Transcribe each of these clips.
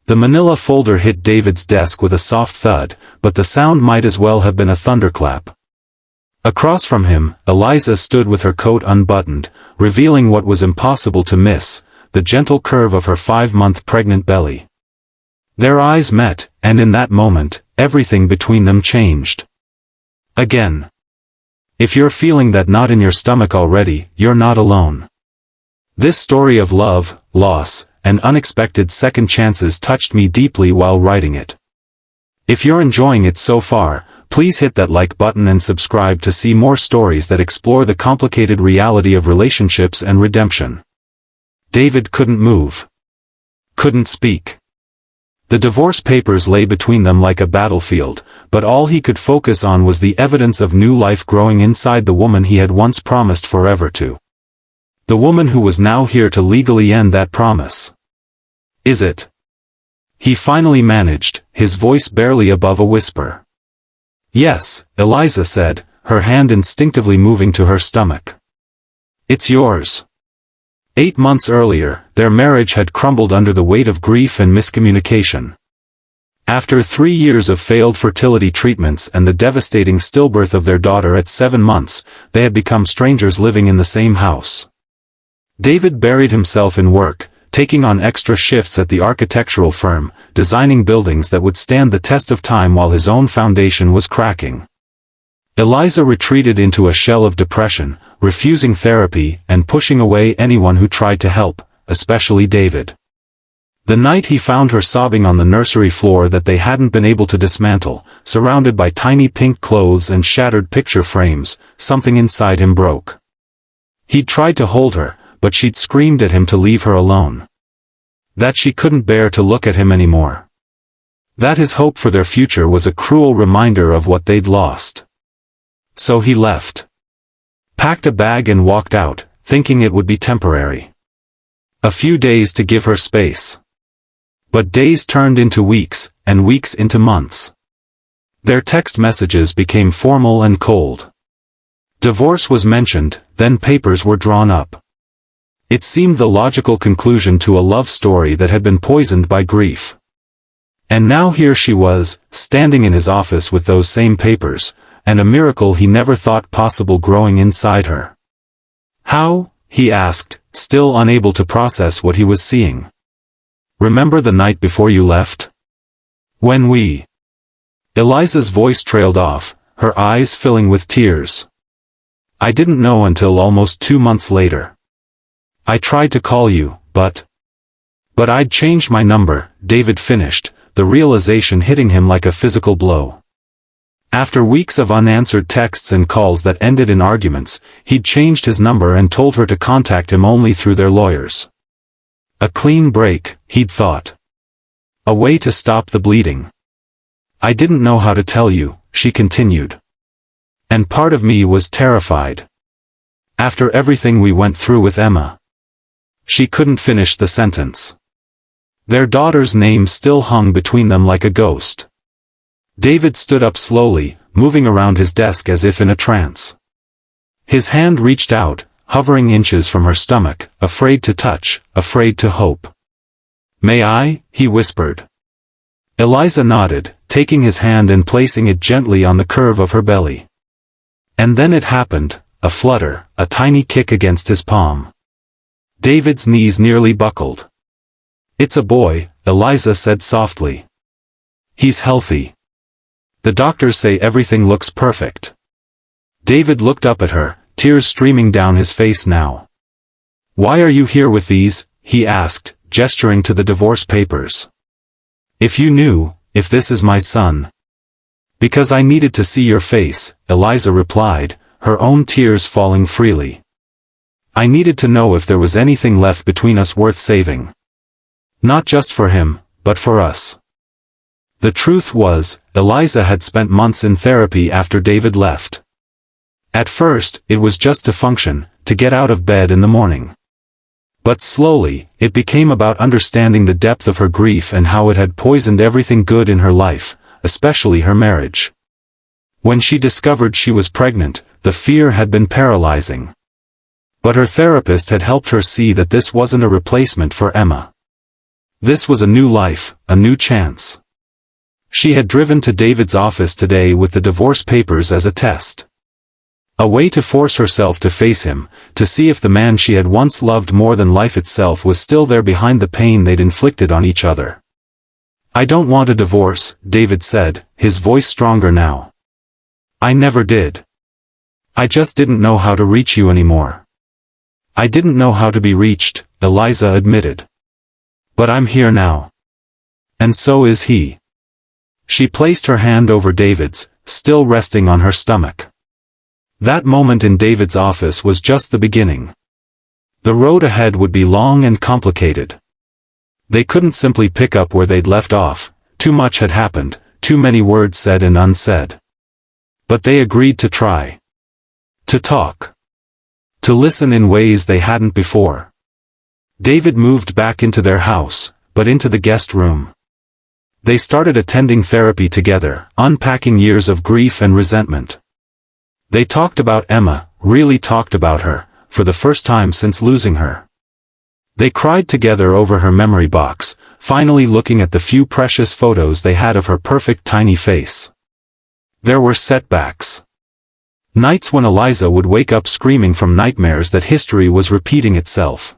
The manila folder hit David's desk with a soft thud, but the sound might as well have been a thunderclap. Across from him, Eliza stood with her coat unbuttoned, revealing what was impossible to miss, the gentle curve of her 5-month pregnant belly. Their eyes met, and in that moment, everything between them changed. Again. If you're feeling that knot in your stomach already, you're not alone. This story of love, loss, and unexpected second chances touched me deeply while writing it. If you're enjoying it so far, please hit that like button and subscribe to see more stories that explore the complicated reality of relationships and redemption. David couldn't move. Couldn't speak. The divorce papers lay between them like a battlefield, but all he could focus on was the evidence of new life growing inside the woman he had once promised forever to. The woman who was now here to legally end that promise. Is it? He finally managed, his voice barely above a whisper. Yes, Eliza said, her hand instinctively moving to her stomach. It's yours. 8 months earlier, their marriage had crumbled under the weight of grief and miscommunication. After 3 years of failed fertility treatments and the devastating stillbirth of their daughter at 7 months, they had become strangers living in the same house. David buried himself in work, taking on extra shifts at the architectural firm, designing buildings that would stand the test of time while his own foundation was cracking. Eliza retreated into a shell of depression, refusing therapy and pushing away anyone who tried to help, especially David. The night he found her sobbing on the nursery floor that they hadn't been able to dismantle, surrounded by tiny pink clothes and shattered picture frames, something inside him broke. He'd tried to hold her, but she'd screamed at him to leave her alone. That she couldn't bear to look at him anymore. That his hope for their future was a cruel reminder of what they'd lost. So he left. Packed a bag and walked out, thinking it would be temporary. A few days to give her space. But days turned into weeks, and weeks into months. Their text messages became formal and cold. Divorce was mentioned, then papers were drawn up. It seemed the logical conclusion to a love story that had been poisoned by grief. And now here she was, standing in his office with those same papers, and a miracle he never thought possible growing inside her. How? He asked, still unable to process what he was seeing. Remember the night before you left? When we... Eliza's voice trailed off, her eyes filling with tears. I didn't know until almost 2 months later. I tried to call you, but I'd changed my number, David finished, the realization hitting him like a physical blow. After weeks of unanswered texts and calls that ended in arguments, he'd changed his number and told her to contact him only through their lawyers. A clean break, he'd thought. A way to stop the bleeding. I didn't know how to tell you, she continued. And part of me was terrified. After everything we went through with Emma. She couldn't finish the sentence. Their daughter's name still hung between them like a ghost. David stood up slowly, moving around his desk as if in a trance. His hand reached out, hovering inches from her stomach, afraid to touch, afraid to hope. May I? He whispered. Eliza nodded, taking his hand and placing it gently on the curve of her belly. And then it happened, a flutter, a tiny kick against his palm. David's knees nearly buckled. It's a boy, Eliza said softly. He's healthy. The doctors say everything looks perfect. David looked up at her, tears streaming down his face now. Why are you here with these? He asked, gesturing to the divorce papers. If you knew, if this is my son. Because I needed to see your face, Eliza replied, her own tears falling freely. I needed to know if there was anything left between us worth saving. Not just for him, but for us. The truth was, Eliza had spent months in therapy after David left. At first, it was just to function, to get out of bed in the morning. But slowly, it became about understanding the depth of her grief and how it had poisoned everything good in her life, especially her marriage. When she discovered she was pregnant, the fear had been paralyzing. But her therapist had helped her see that this wasn't a replacement for Emma. This was a new life, a new chance. She had driven to David's office today with the divorce papers as a test. A way to force herself to face him, to see if the man she had once loved more than life itself was still there behind the pain they'd inflicted on each other. "I don't want a divorce," David said, his voice stronger now. "I never did. I just didn't know how to reach you anymore." "I didn't know how to be reached," Eliza admitted. "But I'm here now. And so is he." She placed her hand over David's, still resting on her stomach. That moment in David's office was just the beginning. The road ahead would be long and complicated. They couldn't simply pick up where they'd left off, too much had happened, too many words said and unsaid. But they agreed to try. To talk. To listen in ways they hadn't before. David moved back into their house, but into the guest room. They started attending therapy together, unpacking years of grief and resentment. They talked about Emma, really talked about her, for the first time since losing her. They cried together over her memory box, finally looking at the few precious photos they had of her perfect tiny face. There were setbacks. Nights when Eliza would wake up screaming from nightmares that history was repeating itself.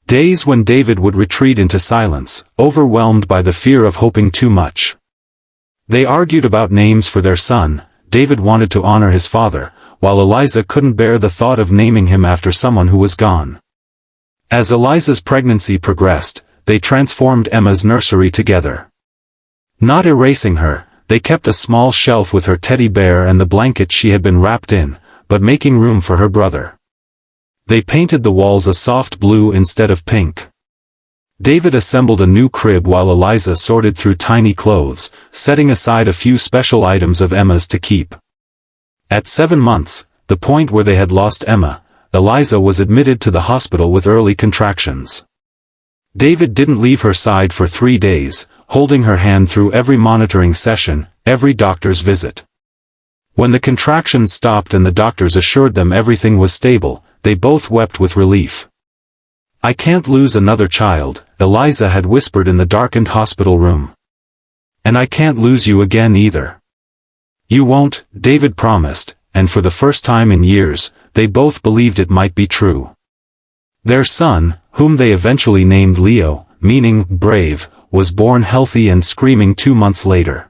Days when David would retreat into silence, overwhelmed by the fear of hoping too much. They argued about names for their son. David wanted to honor his father, while Eliza couldn't bear the thought of naming him after someone who was gone. As Eliza's pregnancy progressed, they transformed Emma's nursery together. Not erasing her, they kept a small shelf with her teddy bear and the blanket she had been wrapped in, but making room for her brother. They painted the walls a soft blue instead of pink. David assembled a new crib while Eliza sorted through tiny clothes, setting aside a few special items of Emma's to keep. At 7 months, the point where they had lost Emma, Eliza was admitted to the hospital with early contractions. David didn't leave her side for 3 days, holding her hand through every monitoring session, every doctor's visit. When the contractions stopped and the doctors assured them everything was stable, they both wept with relief. "I can't lose another child," Eliza had whispered in the darkened hospital room. "And I can't lose you again either." "You won't," David promised, and for the first time in years, they both believed it might be true. Their son, whom they eventually named Leo, meaning brave, was born healthy and screaming 2 months later.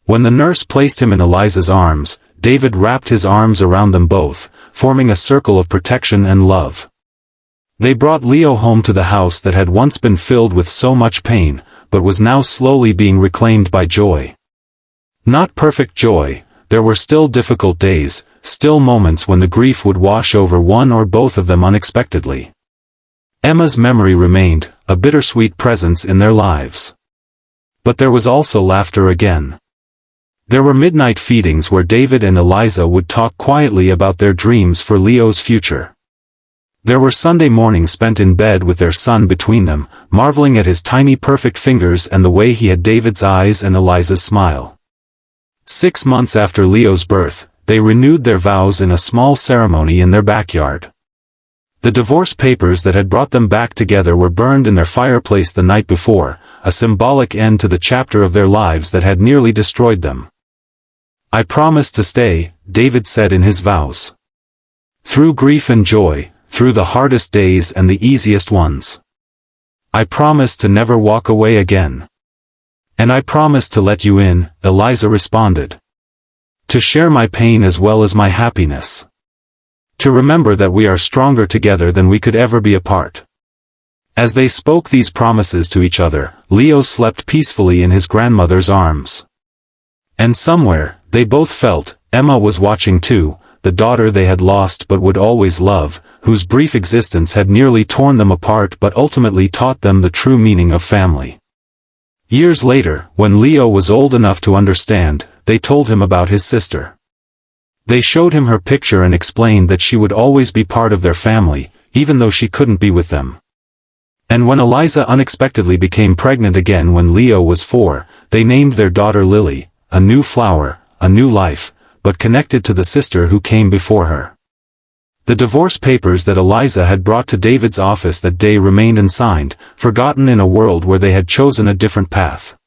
When the nurse placed him in Eliza's arms, David wrapped his arms around them both, forming a circle of protection and love. They brought Leo home to the house that had once been filled with so much pain, but was now slowly being reclaimed by joy. Not perfect joy, there were still difficult days, still moments when the grief would wash over one or both of them unexpectedly. Emma's memory remained, a bittersweet presence in their lives. But there was also laughter again. There were midnight feedings where David and Eliza would talk quietly about their dreams for Leo's future. There were Sunday mornings spent in bed with their son between them, marveling at his tiny perfect fingers and the way he had David's eyes and Eliza's smile. 6 months after Leo's birth, they renewed their vows in a small ceremony in their backyard. The divorce papers that had brought them back together were burned in their fireplace the night before, a symbolic end to the chapter of their lives that had nearly destroyed them. "I promise to stay," David said in his vows. "Through grief and joy, through the hardest days and the easiest ones. I promise to never walk away again. And I promise to let you in," Eliza responded. "To share my pain as well as my happiness. To remember that we are stronger together than we could ever be apart." As they spoke these promises to each other, Leo slept peacefully in his grandmother's arms. And somewhere, they both felt, Emma was watching too, the daughter they had lost but would always love, whose brief existence had nearly torn them apart but ultimately taught them the true meaning of family. Years later, when Leo was old enough to understand, they told him about his sister. They showed him her picture and explained that she would always be part of their family, even though she couldn't be with them. And when Eliza unexpectedly became pregnant again when Leo was 4, they named their daughter Lily, a new flower, a new life, but connected to the sister who came before her. The divorce papers that Eliza had brought to David's office that day remained unsigned, forgotten in a world where they had chosen a different path.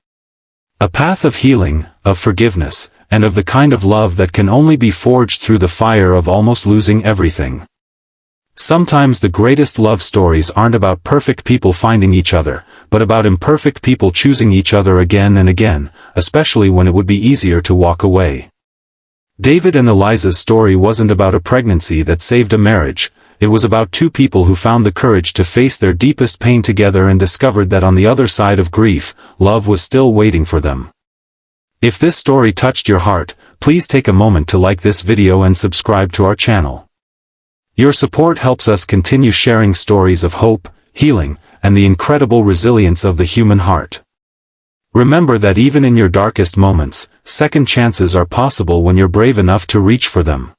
A path of healing, of forgiveness, and of the kind of love that can only be forged through the fire of almost losing everything. Sometimes the greatest love stories aren't about perfect people finding each other, but about imperfect people choosing each other again and again, especially when it would be easier to walk away. David and Eliza's story wasn't about a pregnancy that saved a marriage, it was about two people who found the courage to face their deepest pain together and discovered that on the other side of grief, love was still waiting for them. If this story touched your heart, please take a moment to like this video and subscribe to our channel. Your support helps us continue sharing stories of hope, healing, and the incredible resilience of the human heart. Remember that even in your darkest moments, second chances are possible when you're brave enough to reach for them.